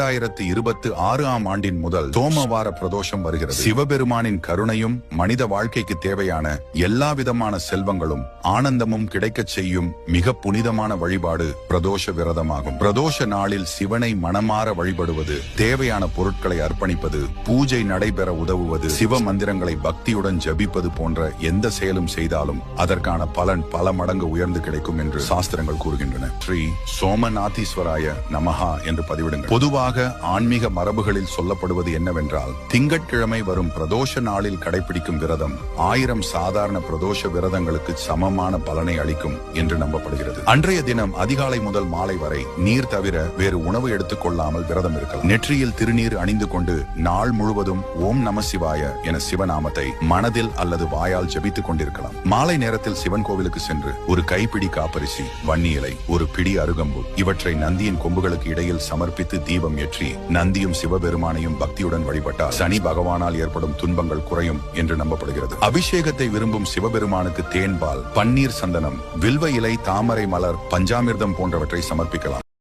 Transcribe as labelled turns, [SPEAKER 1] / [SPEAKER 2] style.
[SPEAKER 1] 2026 ஆண்டின் முதல் சோமவார பிரதோஷம் வருகிறது. சிவபெருமானின் கருணையும் மனித வாழ்க்கைக்கு தேவையான எல்லா விதமான செல்வங்களும் ஆனந்தமும் கிடைக்கச் செய்யும் மிக புனிதமான வழிபாடு பிரதோஷ விரதமாகும். பிரதோஷ நாளில் சிவனை மனமாற வழிபடுவது, தேவையான பொருட்களை அர்ப்பணிப்பது, பூஜை நடைபெற உதவுவது, சிவ மந்திரங்களை பக்தியுடன் ஜபிப்பது போன்ற எந்த செயலும் செய்தாலும் அதற்கான பலன் பல மடங்கு உயர்ந்து கிடைக்கும் என்று சாஸ்திரங்கள் கூறுகின்றன. ஸ்ரீ சோமநாதீஸ்வராய நமஹா என்று பதிவிடுங்கள். பொதுவாக ஆன்மீக மரபுகளில் சொல்லப்படுவது என்னவென்றால், திங்கட்கிழமை வரும் பிரதோஷ நாளில் கடைபிடிக்கும் விரதம் 1000 சாதாரண பிரதோஷ விரதங்களுக்கு சமமான பலனை அளிக்கும் என்று நம்பப்படுகிறது. அன்றைய தினம் அதிகாலை முதல் மாலை வரை நீர் தவிர வேறு உணவு எடுத்துக் கொள்ளாமல் விரதம் இருக்கலாம். நெற்றியில் திருநீர் அணிந்து கொண்டு நாள் முழுவதும் ஓம் நம சிவாய என சிவநாமத்தை மனதில் அல்லது வாயால் ஜபித்துக் கொண்டிருக்கலாம். மாலை நேரத்தில் சிவன் கோவிலுக்கு சென்று ஒரு கைப்பிடி காப்பரிசி, வன்னி இலை, ஒரு பிடி அருகம்பு இவற்றை நந்தியின் கொம்புகளுக்கு இடையில் சமர்ப்பித்து தீபம் ஏற்றி நந்தியும் சிவபெருமானையும் பக்தியுடன் வழிபட்டால் சனி பகவானால் ஏற்படும் துன்பங்கள் குறையும் என்று நம்பப்படுகிறது. அபிஷேகத்தை விரும்பும் சிவபெருமானுக்கு தேன்பால், பன்னீர், சந்தனம், வில்வ இலை, தாமரை மலர், பஞ்சாமிர்தம் போன்றவற்றை சமர்ப்பிக்கலாம்.